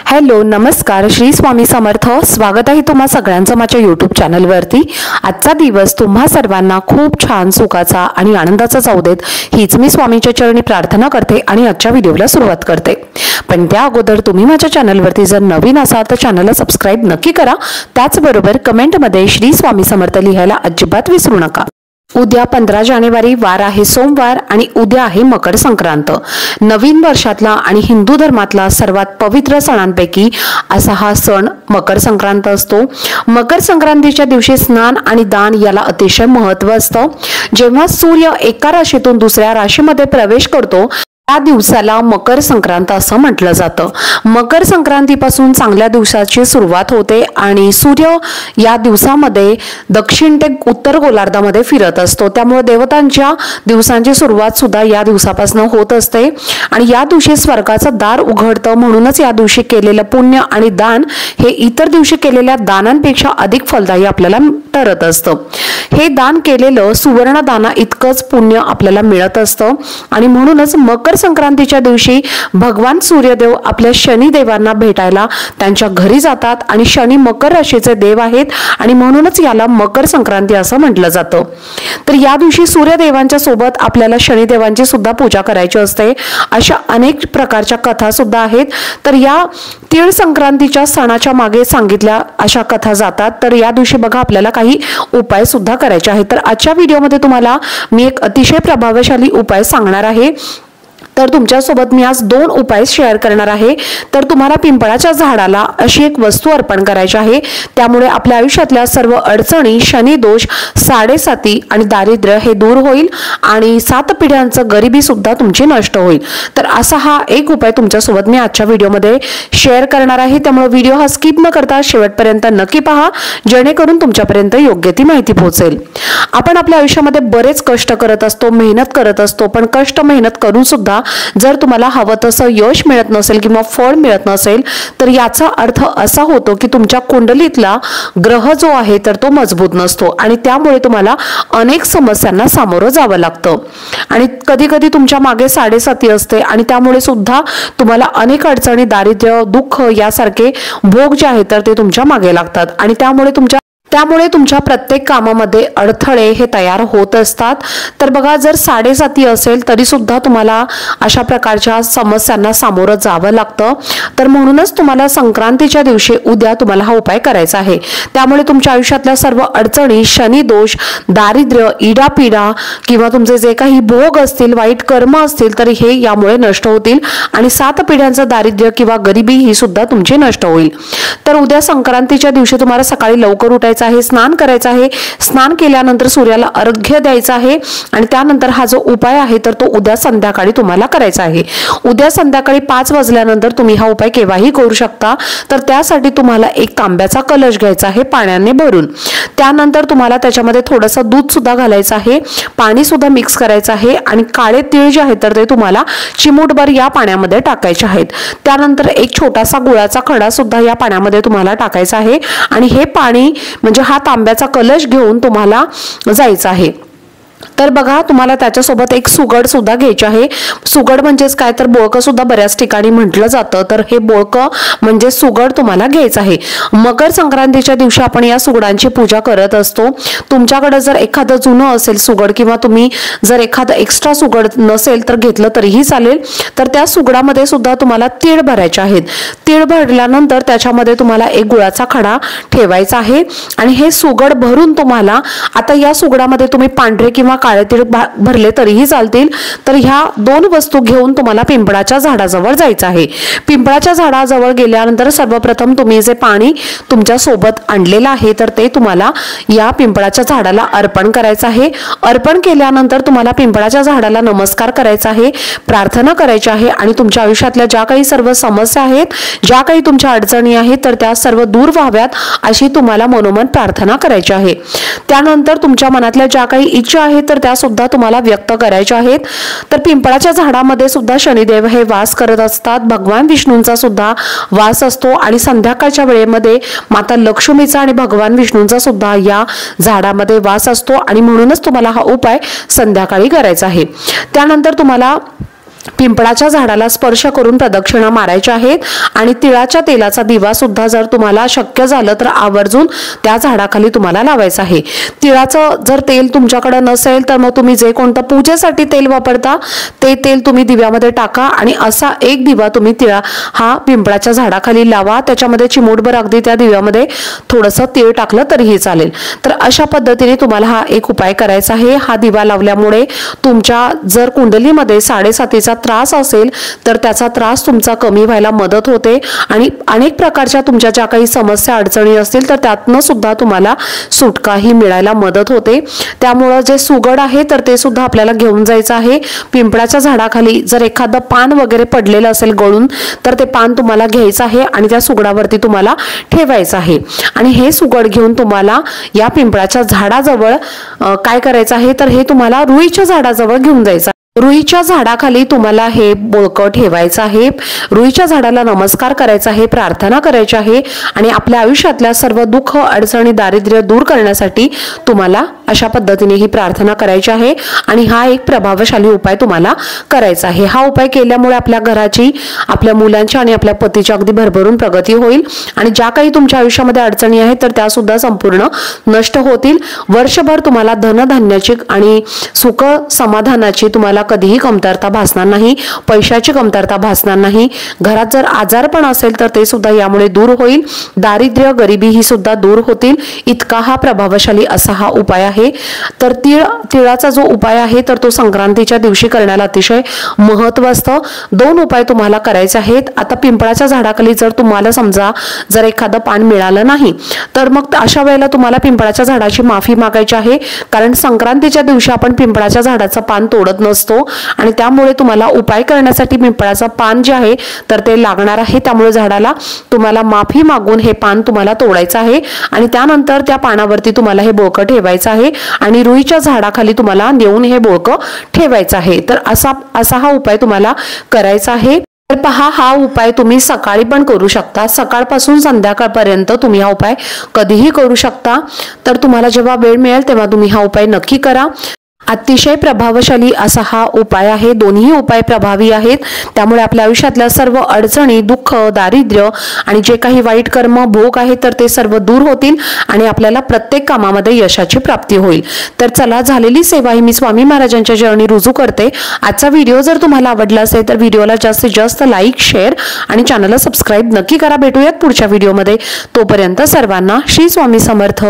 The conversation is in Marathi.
हॅलो नमस्कार श्री स्वामी समर्थ। स्वागत आहे तुम्हा सगळ्यांचं माझ्या यूट्यूब चॅनलवरती। आजचा दिवस तुम्हा सर्वांना खूप छान सुखाचा आणि आनंदाचा जाऊ देत हीच मी स्वामींच्या चरणी प्रार्थना करते आणि आजच्या व्हिडिओला सुरुवात करते। पण त्या अगोदर तुम्ही माझ्या चॅनलवरती जर नवीन असाल तर चॅनलला सबस्क्राइब नक्की करा। त्याचबरोबर कमेंटमध्ये श्री स्वामी समर्थ लिहायला अजिबात विसरू नका। उद्या 15 जानेवारी वार आहे सोमवार आणि उद्या आहे मकर संक्रांत। नवीन वर्षातला आणि हिंदू धर्मातला सर्वात पवित्र सणांपैकी असा हा सण मकर संक्रांत असतो। मकर संक्रांतीच्या दिवशी स्नान आणि दान याला अतिशय महत्त्व असतं। जेव्हा सूर्य एका राशीतून दुसऱ्या राशीमध्ये प्रवेश करतो त्या दिवसाला मकर संक्रांत असं म्हटलं जातं। मकर संक्रांतीपासून चांगल्या दिवसाची सुरुवात होते आणि सूर्य या दिवसामध्ये दक्षिण ते उत्तर गोलार्धामध्ये फिरत असतो। त्यामुळे देवतांच्या दिवसांची सुरुवात सुद्धा या दिवसापासून होत असते आणि या दिवशी स्वर्गाचं दार उघडतं। म्हणूनच या दिवशी केलेलं पुण्य आणि दान हे इतर दिवशी केलेल्या दानांपेक्षा अधिक फलदायी आपल्याला ठरत असतं। हे दान केलेलं सुवर्ण दाना इतकंच पुण्य आपल्याला मिळत असतं आणि म्हणूनच मकर संक्रांतीच्या दिवशी भगवान सूर्यदेव आपल्या शनी देवांना भेटायला त्यांच्या घरी जातात आणि शनी मकर राशीचे देव आहेत आणि म्हणूनच याला मकर संक्रांती असं म्हटलं जातं। तर या दिवशी सूर्यदेवांच्या सोबत आपल्याला शनिदेवांची सुद्धा पूजा करायची असते। अशा अनेक प्रकारच्या कथा सुद्धा आहेत। तर या तीळ संक्रांतीच्या सणाच्या मागे सांगितल्या अशा कथा जातात। तर या दिवशी बघा आपल्याला काही उपाय सुद्धा करायचे आहेत। तर आजच्या व्हिडिओमध्ये तुम्हाला मी एक अतिशय प्रभावशाली उपाय सांगणार आहे। तर तुमच्यासोबत मी आज 2 उपाय शेअर करणार आहे। तर तुम्हाला पिंपळाच्या झाडाला अशी एक वस्तू अर्पण करायची आहे। त्यामुळे आपल्या आयुष्यातल्या सर्व अडचणी, शनी दोष, साडेसाती आणि दारिद्र्य हे दूर होईल आणि 7 पिढ्यांचं गरिबी सुद्धा तुमची नष्ट होईल। तर असा हा एक उपाय तुमच्यासोबत मी आजच्या व्हिडिओमध्ये शेअर करणार आहे। त्यामुळे व्हिडिओ हा स्किप न करता शेवटपर्यंत नक्की पहा, जेणेकरून तुमच्यापर्यंत योग्य ती माहिती पोहोचेल। आपण आपल्या आयुष्यामध्ये बरेच कष्ट करत असतो, मेहनत करत असतो, पण कष्ट मेहनत करून सुद्धा जर तुम्हाला हवं तसं यश मिळत नसेल किंवा फळ मिळत नसेल तर याचा अर्थ असा होतो की तुमच्या कुंडलीतला ग्रह जो आहे तर तो मजबूत नसतो आणि त्यामुळे तुम्हाला अनेक समस्यांना सामोरं जावं लागतं आणि कधी कधी तुमच्या मागे साडेसाती असते आणि त्यामुळे सुद्धा तुम्हाला अनेक अडचणी, दारिद्र्य, दुःख यासारखे भोग जे आहेत तर ते तुमच्या मागे लागतात आणि त्यामुळे तुमच्या प्रत्येक कामामध्ये अडथळे हे तयार होत असतात। तर बघा जर साडेसाती असेल तरी सुद्धा तुम्हाला अशा प्रकारच्या समस्यांना सामोरं जावं लागतं। तर म्हणूनच तुम्हाला संक्रांतीच्या दिवशी उद्या तुम्हाला हा उपाय करायचा आहे। त्यामुळे तुमच्या आयुष्यातल्या सर्व अडचणी, शनी दोष, दारिद्र्य, इडापिडा किंवा तुमचे जे काही भोग असतील, वाईट कर्म असतील तर हे यामुळे नष्ट होतील आणि 7 पिढ्यांचं दारिद्र्य किंवा गरिबी ही सुद्धा तुमची नष्ट होईल। तर उद्या संक्रांतीच्या दिवशी तुम्हाला सकाळी लवकर उठायचं आहे, स्नान करायचं आहे। स्नान केल्यानंतर सूर्याला अर्घ्य द्यायचं आहे आणि त्यानंतर हा जो उपाय आहे तर तो उद्या संध्याकाळी तुम्हाला करायचा आहे। उद्या संध्याकाळी 5 वाजल्यानंतर तुम्ही हा उपाय केव्हाही करू शकता। तर त्यासाठी तुम्हाला एक तांब्याचा कलश घ्यायचा आहे पाण्याने भरून। त्यानंतर तुम्हाला त्याच्यामध्ये थोडंसं दूध सुद्धा घालायचं आहे, पाणी सुद्धा मिक्स करायचं आहे आणि काळे तीळ जे आहेत तर ते तुम्हाला चिमूटभर या पाण्यामध्ये टाकायचे आहेत। त्यानंतर एक छोटासा गुळाचा खडा सुद्धा या पाण्यामध्ये तुम्हाला टाकायचा आहे आणि हे पाणी म्हणजे हा तांब्याचा कलश घेऊन तुम्हाला जायचं आहे। तर बघा तुम्हाला त्याच्यासोबत एक सुगड सुद्धा घ्यायची आहे। सुगड म्हणजेच काय तर बोळकं सुद्धा बऱ्याच ठिकाणी म्हटलं जातं। तर हे बोळकं म्हणजे सुगड तुम्हाला घ्यायचं आहे। मकर संक्रांतीच्या दिवशी आपण या सुगडांची पूजा करत असतो। तुमच्याकडे जर एखादं जुनं असेल सुगड किंवा तुम्ही जर एखादं एक्स्ट्रा सुगड नसेल तर घेतलं तरीही चालेल। तर त्या सुगडामध्ये सुद्धा तुम्हाला तीळ भरायचे आहेत। तीळ भरल्यानंतर त्याच्यामध्ये तुम्हाला एक गुळाचा खडा ठेवायचा आहे आणि हे सुगड भरून तुम्हाला आता या सुगडामध्ये तुम्ही पांढरे किंवा काळे तीळ भरले तरीही चालतील। तर ह्या 2 वस्तू घेऊन तुम्हाला पिंपळाच्या झाडाजवळ जायचं आहे। पिंपळाच्या झाडाजवळ गेल्यानंतर सर्वप्रथम तुम्ही जे पाणी तुमच्या सोबत आणलेलं आहे तर ते तुम्हाला या पिंपळाच्या झाडाला अर्पण करायचं आहे। अर्पण केल्यानंतर तुम्हाला पिंपळाच्या झाडाला नमस्कार करायचा आहे, प्रार्थना करायची आहे आणि तुमच्या आयुष्यातल्या ज्या काही सर्व समस्या आहेत, ज्या काही तुमच्या अडचणी आहेत तर त्या सर्व दूर व्हाव्यात अशी तुम्हाला मनोमन प्रार्थना करायची आहे। त्यानंतर तुमच्या मनातल्या ज्या काही इच्छा आहेत तर त्या सुद्धा तुम्हाला व्यक्त करायच्या आहेत। तर पिंपळाच्या झाडामध्ये सुद्धा शनिदेव हे वास करत असतात, भगवान विष्णूंचा सुद्धा वास असतो आणि संध्याकाळच्या वेळेमध्ये माता लक्ष्मीचा आणि भगवान विष्णूंचा सुद्धा या झाडामध्ये वास असतो आणि म्हणूनच तुम्हाला हा उपाय संध्याकाळी करायचा आहे। त्यानंतर तुम्हाला पिंपळाच्या झाडाला स्पर्श करून प्रदक्षिणा मारायच्या आहेत आणि तिळाच्या तेलाचा दिवा सुद्धा जर तुम्हाला शक्य झालं तर आवर्जून त्या झाडाखाली तुम्हाला लावायचं आहे। तिळाचं जर तेल तुमच्याकडे नसेल तर मग तुम्ही जे कोणतं पूजेसाठी तेल वापरता ते तेल तुम्ही दिव्यामध्ये टाका आणि असा एक दिवा तुम्ही हा पिंपळाच्या झाडाखाली लावा। त्याच्यामध्ये चिमूटभर अगदी त्या दिव्यामध्ये थोडंसं तीळ टाकलं तरीही चालेल। तर अशा पद्धतीने तुम्हाला हा एक उपाय करायचा आहे। हा दिवा लावल्यामुळे तुमच्या जर कुंडलीमध्ये 7.5चा त्रास असेल तर त्याचा त्रास तुमचा कमी व्हायला मदत होते आणि अनेक प्रकारच्या तुमच्या ज्या काही समस्या अडचणी असतील तर त्यातनं सुद्धा तुम्हाला सुटकाही मिळायला मदत होते। त्यामुळे जे सुगड आहे तर ते सुद्धा आपल्याला घेऊन जायचं आहे। पिंपळाच्या झाडाखाली जर एखादं पान वगैरे पडलेलं असेल गळून तर ते पान तुम्हाला घ्यायचं आहे आणि त्या सुगडावरती तुम्हाला ठेवायचं आहे आणि हे सुगड घेऊन तुम्हाला या पिंपळाच्या झाडाजवळ काय करायचं आहे तर हे तुम्हाला रुईच्या झाडाजवळ घेऊन जायचं। रुईच्या झाडाखाली तुम्हाला हे बोळकं ठेवायचं आहे। रुईच्या झाडाला नमस्कार करायचा आहे, प्रार्थना करायची आहे आणि आपल्या आयुष्यातल्या सर्व दुःख अडचणी दारिद्र्य दूर करण्यासाठी तुम्हाला अशा पद्धतीने ही प्रार्थना करायची आहे आणि हा एक प्रभावशाली उपाय तुम्हाला करायचा आहे। हा उपाय केल्यामुळे आपल्या घराची, आपल्या मुलांची आणि आपल्या पतीची अगदी भरभरून प्रगती होईल आणि ज्या काही तुमच्या आयुष्यामध्ये अडचणी आहेत तर त्या सुद्धा संपूर्ण नष्ट होतील। वर्षभर तुम्हाला धनधान्याची आणि सुख समाधानाची तुम्हाला कधीही कमतरता भासणार नाही, पैशाची कमतरता भासणार नाही। घरात जर आजारपण असेल तर ते सुद्धा यामुळे दूर होईल। दारिद्र्य गरिबी ही सुद्धा दूर होतील। इतका हा प्रभावशाली असा हा उपाय आहे। तर तिळाचा जो उपाय आहे तर तो संक्रांतीच्या दिवशी करण्याला अतिशय महत्त्व असतं। 2 उपाय तुम्हाला करायचे आहेत। आता पिंपळाच्या झाडाखाली जर तुम्हाला समजा जर एखादं पान मिळालं नाही तर मग अशा वेळेला तुम्हाला पिंपळाच्या झाडाची माफी मागायची आहे, कारण संक्रांतीच्या दिवशी आपण पिंपळाच्या झाडाचं पान तोडत नसतो आणि त्यामुळे तुम्हाला उपाय करण्यासाठी पिंपळाचं पान जे आहे तर ते लागणार आहे। त्यामुळे झाडाला तुम्हाला माफी मागून हे पान तुम्हाला तोडायचं आहे आणि त्यानंतर त्या पानावरती तुम्हाला हे बोळकं ठेवायचं आहे आणि रुईच्या झाडाखाली तुम्हाला नेऊन हे बोळकं ठेवायचं आहे। तर असा हा उपाय तुम्हाला करायचा आहे। तर पहा, हा उपाय तुम्ही सकाळी पण करू शकता, सकाळपासून संध्याकाळपर्यंत तुम्ही हा उपाय कधीही करू शकता। तर तुम्हाला जेव्हा वेळ मिळेल तेव्हा तुम्ही हा उपाय नक्की करा। अतिशय प्रभावशाली असा हा उपाय आहे। दोन्ही उपाय प्रभावी आहेत, त्यामुळे आपल्या आयुष्यातल्या सर्व अडचणी, दुःख, दारिद्र्य आणि जे काही वाईट कर्म भोग आहेत तर ते सर्व दूर होतील आणि आपल्याला प्रत्येक कामामध्ये यशाची प्राप्ती होईल। तर चला, झालेली सेवा ही मी स्वामी महाराजांच्या चरणी रुजू करते। आजचा व्हिडिओ जर तुम्हाला आवडला असेल तर व्हिडिओला जास्तीत जास्त लाईक, शेअर आणि चॅनलला सबस्क्राईब नक्की करा। भेटूयात पुढच्या व्हिडिओमध्ये। तोपर्यंत सर्वांना श्री स्वामी समर्थ।